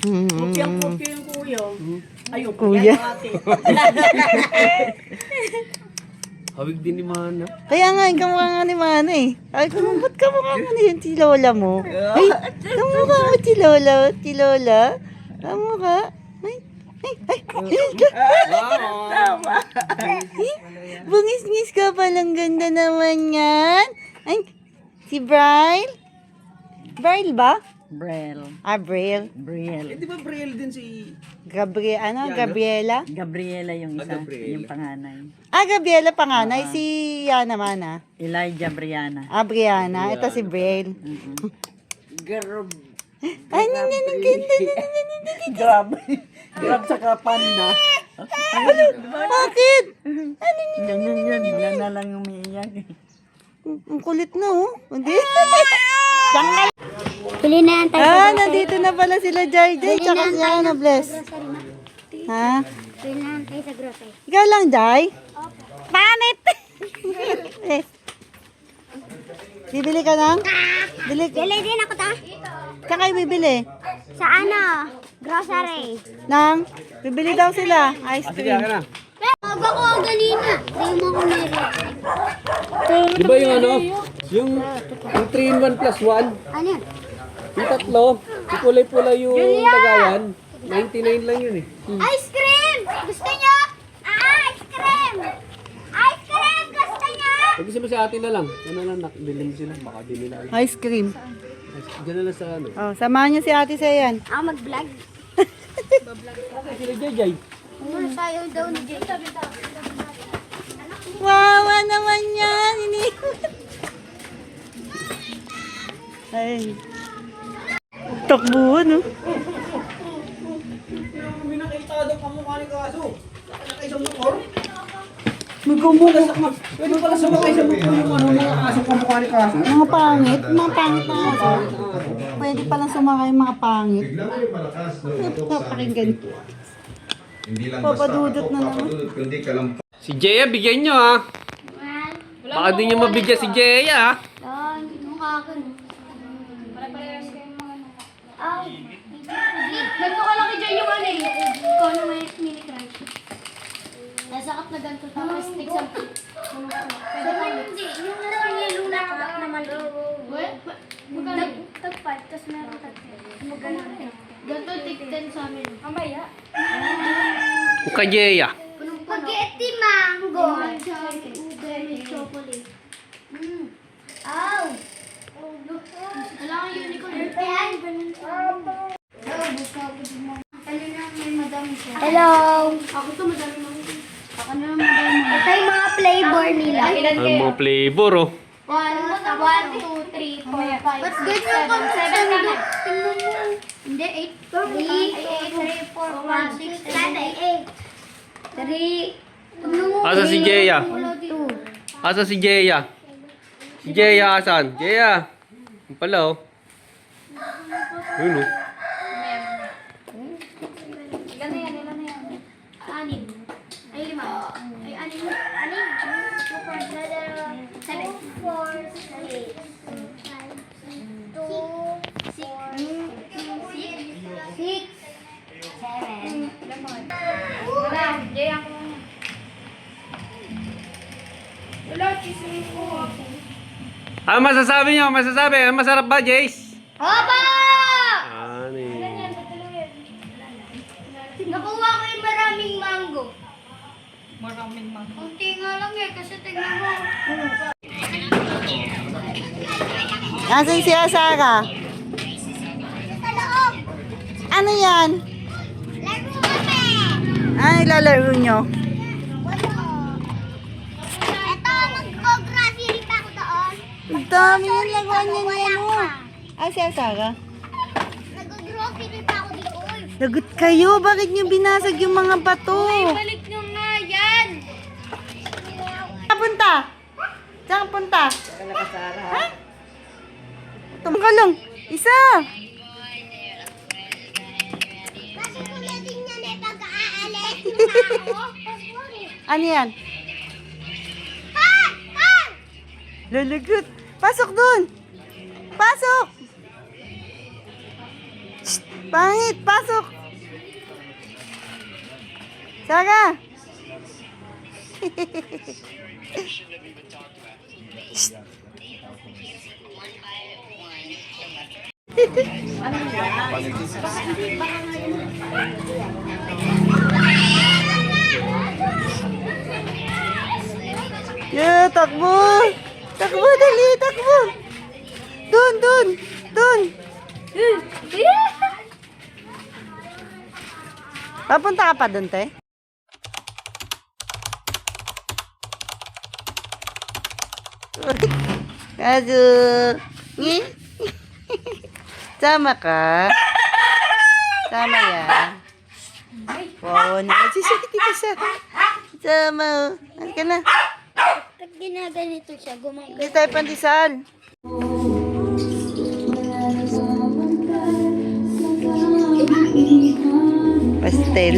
Kopyang-kopya yung kuya. Ayun, Kuya. yung ate. Hawig din ni Mana. Kaya nga, kamukha nga ni Mana eh. Ay, ba't kamukha mo na yun si Lola mo? Ay, kamukha mo si Lola. Si Lola. Kamukha. Ay. Bungis-ngis ka palang ganda naman yan. Ay, si Bryle? Bryle ba? Brel. Bryle. Brel. Di ba Brielle din si... Gabriela? Gabriela yung isa. Gabriela. Yung panganay. Gabriela panganay. Si Yana Mana. Elijah Briana. Brianna. Ito si Bryle. Grab. Ay, ganda. Grab. Grab sa kapanda. Bakit? Yan. Wala na lang umiiyak. Ang kulit na oh. Hindi. Tanggal. Pili na yan tayo sa Nandito na pala sila Jai tsaka si Ana Bless. Ha? Pili na yan tayo sa grocery. Ikaw lang, Jai? Panit! Bibili ka ng? Bili din ako ta. Saan kayo bibili? Sa grocery. Bibili daw sila. Ice Sige, cream. ka na. Aga ko ganina. Di mo ko meron. Di ba yung ano? Yung 3-in-1 plus 1? Ano yun? Yung tatlo. Yung kulay-pula yung lagayan. 99 lang yun eh. Ice cream! Gusto niyo? Ice cream! Ice cream! Gusto niyo? Pag-isa mo sa atin na lang. Ano lang, bilhin sila. Baka di nila. Ice cream. Diyan na lang sa ano. Oh, samahan niyo si Ate Sayan. Ako mag-vlog. Okay, sila Jay. Sayo daw ni Jay. Wawa naman yan. Ay. Takbuhan, no? May nakita daw kamukha ni Kaso. Nakaisang motor. Magkumbuka. Pwede pala sumakay sa motor yung ano mga aso kamukha ni Kaso. Mga pangit na aso. Pwede palang sumakay mga pangit. Bigla kayo malakas na Pakinggan. Hindi lang Papadudot na naman. papadudot, kundi kalampas. Si Jeya, bigyan nyo ha. Baka di nyo mabigyan si Jeya ha. Mukha ka no. Pare-parehas kayo mga ganito ka lang dyan yung ano eh. Ikaw na may mini crush. Nasakap na ganito. Tapos stick sa pwede ba hindi? Yung nasa yellow na kapag na mali. Tag-5, tapos meron tag-10. Magkano na yun? Ganito tig-10 sa amin. Kamaya. Muka Jeya. Spaghetti mango. With chocolate. Ow! Kailangan unicorn. Hello! Ako to madami mo. Ako na madami mo. Ito yung mga flavor nila. Ang mga flavor oh. 1, 2, 3, 4, 5, 6, 7, 8. Tingnan mo. Hindi, 8. 3, 4, 5, 6, 7, 8. 3. Asa si Jeya? 2. Asa si Jeya? Si Jeya asan? Jeya. Yung pala oh. Yun oh. Ilan na yan? 6. Ay, 5. Ay, 6. 7, 4, 8. 2, 6, 7. 7. Wala, Jay ako. Wala, chismis ko ako. Ano masasabi nyo? Ano masarap ba, Jace? Opo! Ano eh. Nakuha ko yung maraming mango. Maraming mango? Kunti nga lang eh, kasi tingnan mo. Nasaan si Asara? Sa loob! Ano yan? Laro kami! Ay, lalaro nyo. Ito, mag-grocery pa ako doon. Ang dami yung laruan niya niya mo. Si Asara? Nag-grocery pa ako dito. Lagot kayo, bakit nyo binasag yung mga bato? Balik nyo nga yan! Saan punta? Saan punta? Ha? Tumaka lang. Isa. Kasi ulitin niya na pag-aalis. Ano yan? Ha! Ha! Lalagot. Pasok dun. Pasok. Shh, pangit! Pasok! Saka! Shh. Yeah, takbo! Takbo, dali, takbo! Dun, dun, dun! Papunta ka pa dun, te? Kaso, ngi? Sama ka? Sama yan? Oo, nagsisiti ka sa... Sama. Ano ka na? Pag ginaganito siya, Hindi tayo pandesal. Pastel.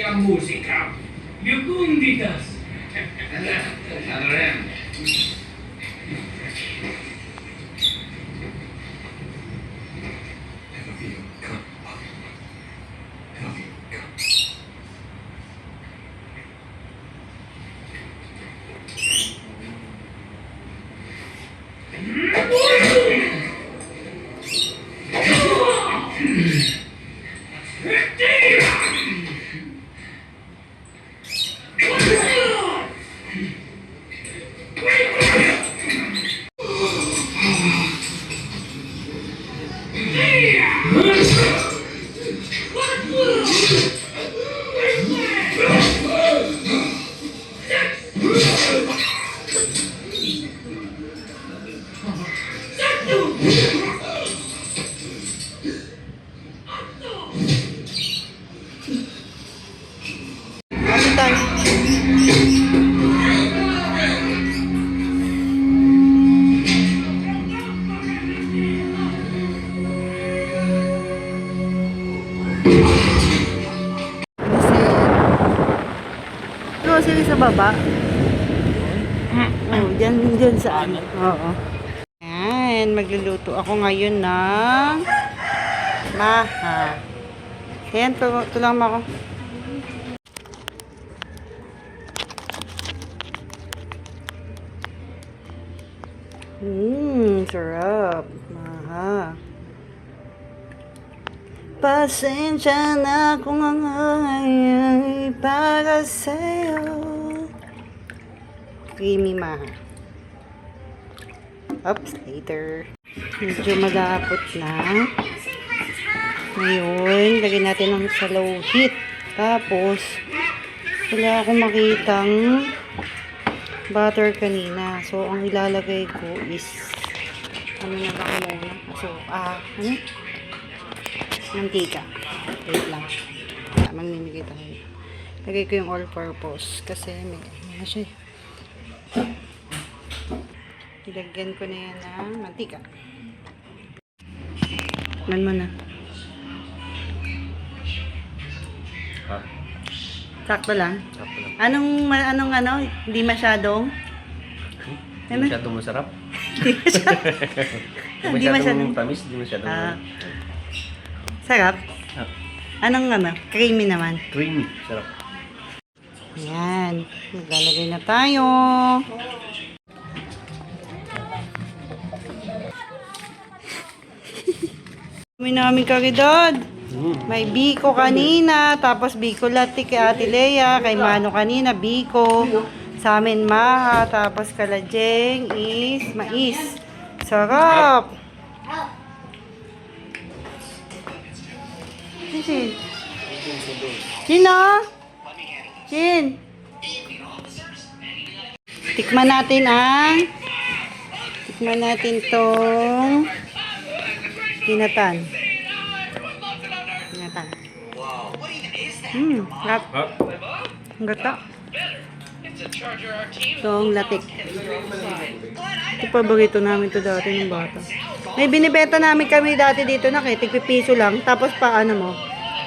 Ang musika. Yukunditas. Ano rin? Ano tayo? Grocery sa baba. Oh, dyan saan? Oo. Yan, magluluto ako ngayon ng maha. Ayan, tulang mo ako. Sarap. Maha. Pasensya na kung ang ay para sa'yo. Creamy maha. Oops, later. Medyo malapot na. Ngayon, lagyan natin ng sa low heat. Tapos, wala akong makitang butter kanina. So, ang ilalagay ko is ano na lang muna. So, ano? Mantika. Wait lang. Magmimigay tayo. Lagay ko yung all-purpose kasi may ano siya. Ilagyan ko na yan ng mantika. Man mo na. Sakto lang. Anong ano? Hindi masyadong? Hindi masyadong masarap. Hindi masyadong tamis, hindi masyadong sarap. Anong creamy naman. creamy. Sarap. Ayan. Maglalagay na tayo. May namin karidad. May biko kanina, tapos biko latte kay Ate Lea, kay Mano kanina, biko. Sa amin maha, tapos kalajeng is mais. Sarap! Sin? Sino? Sin? Tikman natin tong Ginatan. Gat. Gata. Itong latik. Ito paborito namin to dati ng bata. May binibenta namin kami dati dito na tig-piso lang. Tapos paano mo?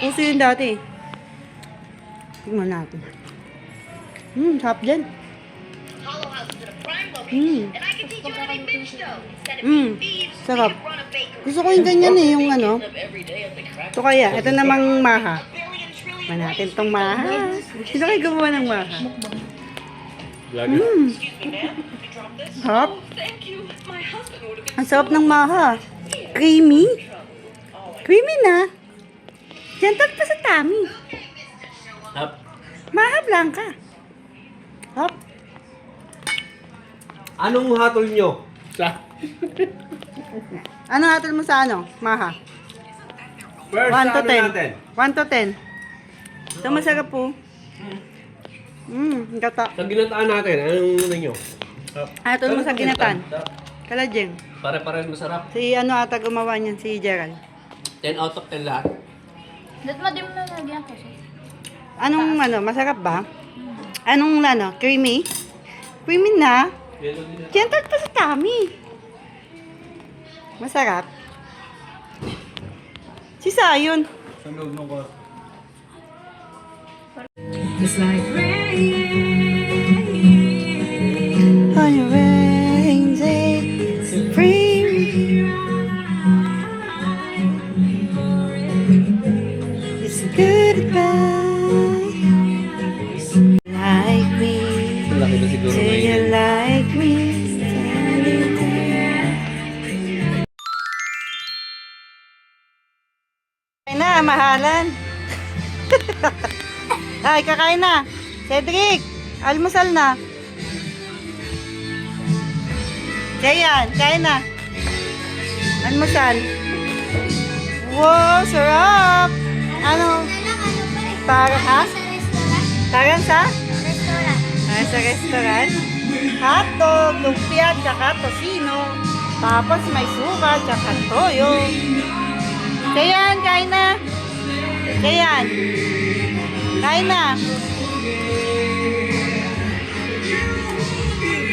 Uso yun dati. Tingnan natin. Sarap dyan. Sarap. Gusto ko yung ganyan eh, yung ano. Ito kaya, ito namang maha. Man natin tong maha. Sino kayo gumawa ng maha? Vlogger. Sarap. Ang sarap ng maha. Creamy. Creamy na. Gentle pa sa tummy. Up. Maha blanca. Sarap. Anong hatol nyo? Sa? Ano hatol mo sa ano? Maha. First 1 to 10. natin. 1 to 10. Ito masarap po. Ang gata. Sa ginataan natin, anong ano nyo? Hatol mo sa ginatan. Kalajeng. Pare-pare masarap. Si ano ata gumawa niyan, si Gerald. 10 out of 10 lahat. Dito mo din mo na lagyan ko. Anong ano, masarap ba? Anong ano, creamy? Creamy na. Gentle pa sa tummy. Masarap. Si Sayon. On a rainy day, free. It's goodbye. Like me, Laki na siguro do you like me? Standing there. Kakain na, mahalan. Ay, kakain na. Cedric, almusal na. Jayan, kain na. Almusal. Wow, sarap. Ano? Para, ha? Sa restaurant. Tagan sa? Restaurant. Ay, sa restaurant. Hotdog, lumpia, tsaka tosino. Tapos may suka, tsaka toyo. Jayan, kain na. Jayan. Kain na.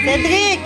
Cedric.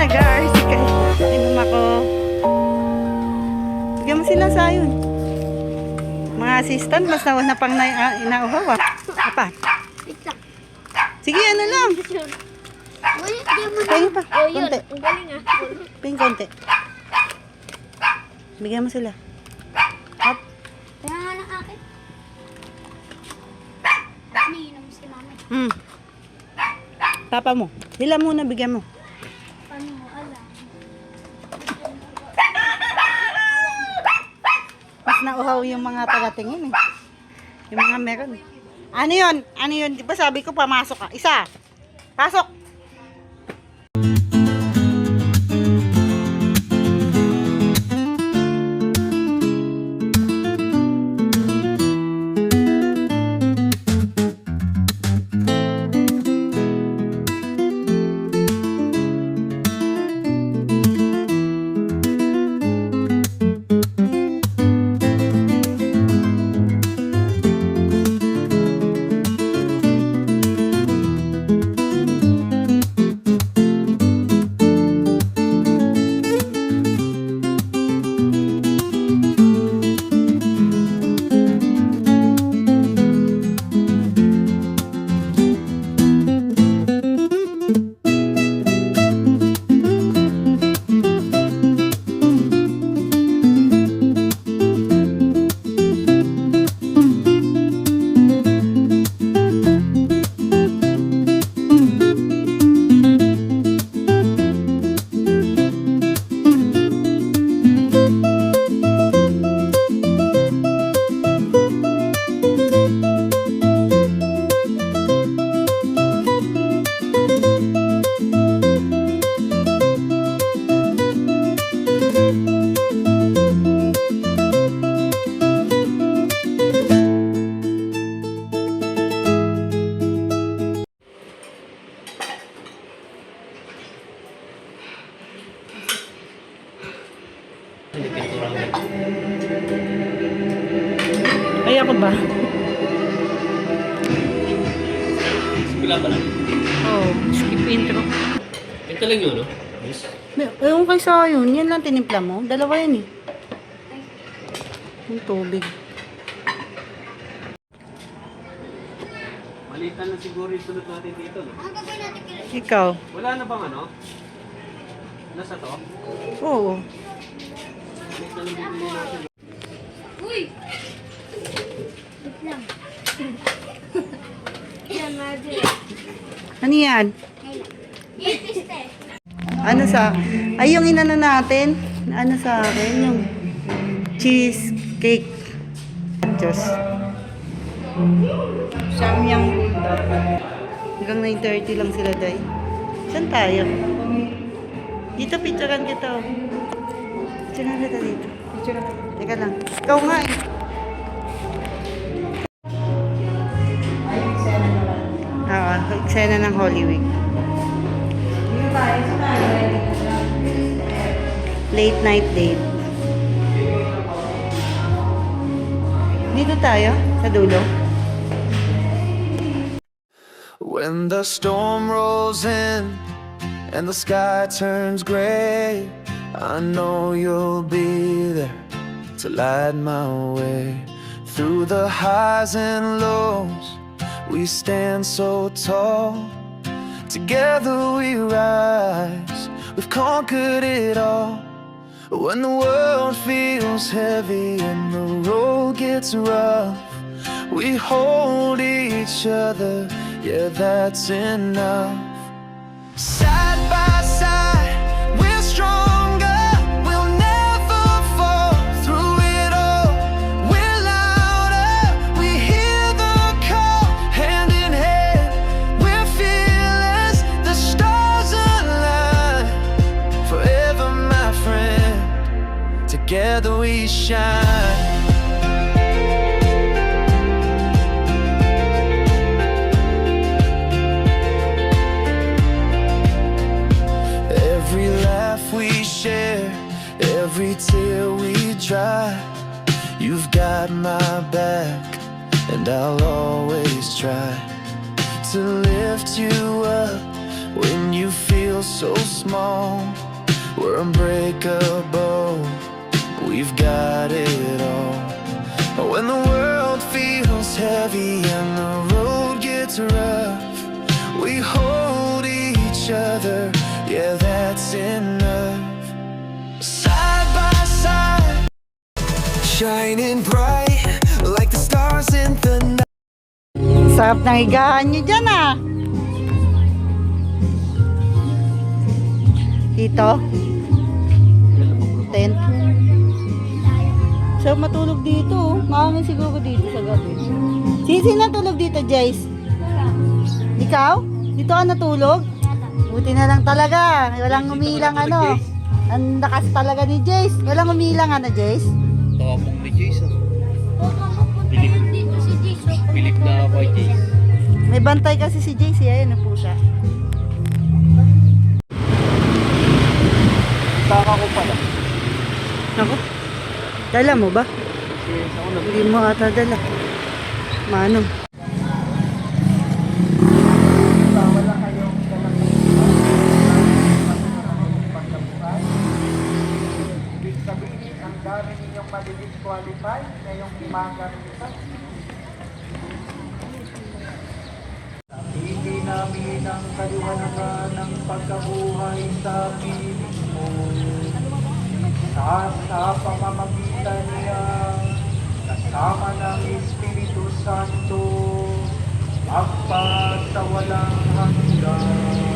Nag-RC ka. Inom ako. Bigyan mo sila sa yun. Mga assistant, mas nauna pang inauhaw ah. Apa? Sige, ano lang. Pahing pa. Konti. Ang galing ah. Pahing konti. Bigyan mo sila. Up. Kaya nga ng akin. Iniinom si mami. Papa mo. Sila muna, bigyan mo. Paano mo alam? Mas nauhaw yung mga taga-tingin eh. Yung mga meron eh. Ano yun? Ano yun? Di ba sabi ko pamasok ka? Isa. Pasok. Ay, ako ba? Wala pa lang. Oh, skip intro. Ito lang yun, no? Yes. Ewan kay sa yun. Yan lang tinimpla mo. Dalawa yan eh. Yung tubig. Malitan na siguro yung sunod natin dito, no? Ang gagawin natin kila. Ikaw? Wala na bang ano? Nasa to? Oo. Malitan na bibili natin. Uy! Wait lang. Yan, Madre. Ano yan? Ipiste. Ano sa... Ay, yung inano natin. Ano sa akin? Yung cheesecake. Diyos. Samyang bulldog. Hanggang 9:30 lang sila, day. Saan tayo? Dito, picturean kita. Oh. Picturean kita dito. Picturean kita. Teka lang. Ikaw nga eh. Eksena ng Holy Week. Late night date. Dito tayo, sa dulo. When the storm rolls in and the sky turns gray, I know you'll be there to light my way. Through the highs and lows, we stand so tall. Together we rise, we've conquered it all. When the world feels heavy and the road gets rough, we hold each other, yeah, that's enough. Side by side, we're stronger. We'll never fall through it all. We're louder. We hear the call, hand in hand. We're fearless. The stars align. Forever, my friend. Together we shine. Every laugh we share, every tear we dry, you've got my back, and I'll always try to lift you up when you feel so small. We're unbreakable, we've got it all. When the world feels heavy and the road gets rough, we hold each other. Yeah, that's enough. Side by side, shining bright like the stars in the night. Sarap ng higaan nyo dyan ah. Dito. Tent. So matulog dito oh. Mahangin siguro dito sa gabi. Sino natulog dito, Jace? Ikaw? Dito ka natulog? Buti na lang talaga. Walang umilang ano. Ang lakas talaga ni Jace. Walang umilang ano, Jace? Tapong ni Jason. Dito si Jason. Pilik na ako kay Jason. May bantay kasi si Jace. Ayan ang pusa. Taka ko pala. Ako? Dala mo ba? Hindi mo ata dala. Manong. Ang dami ninyong madi-disqualify ngayong umagang ito. Hindi namin ang kaliwanagan ng pagkabuhay sa piling mo. Sa pamamagitan niya, kasama ng Espiritu Santo, magpasawalang hanggan.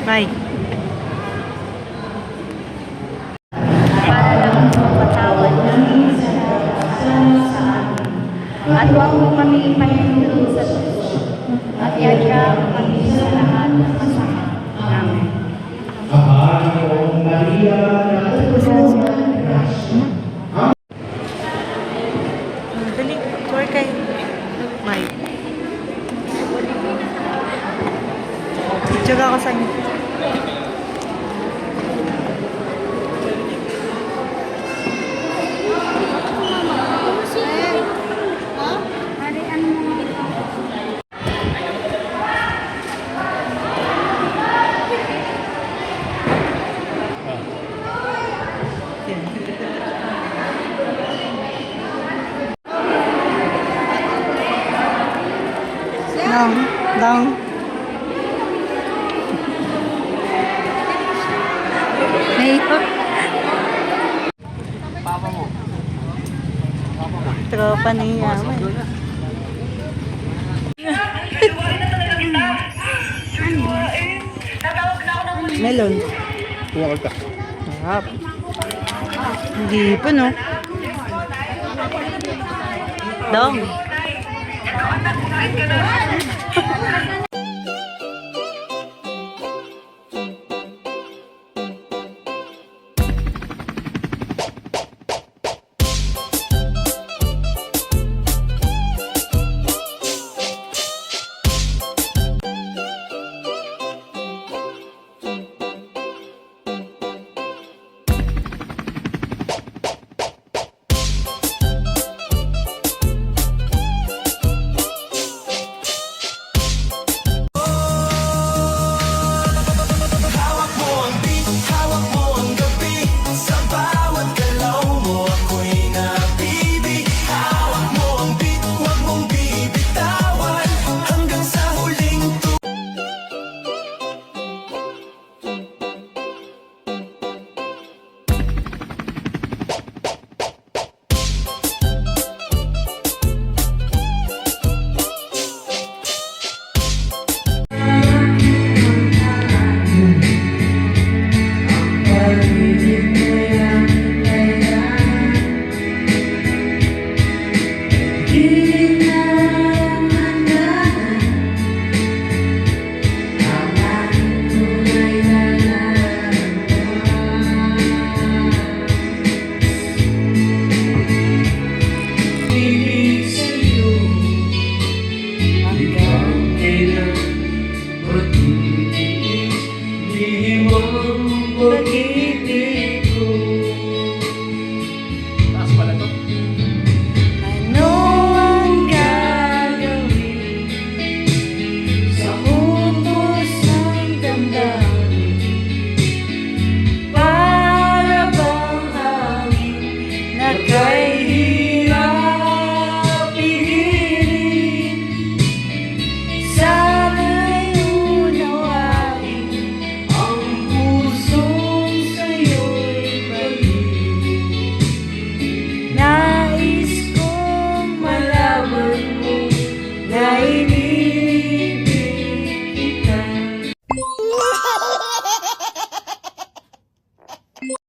Bye. Para lang mapatawad namin sa amin. At huwag mo kami ipanilulong sa puso. At yadya kami sa lahat ng masama. Amen. Dali. Tour kayo. Bye. Picture ako sa inyo. Down. Mayroon. Tropa niya. Melon. Huwag ka. Sarap. Hindi pa no. Dong.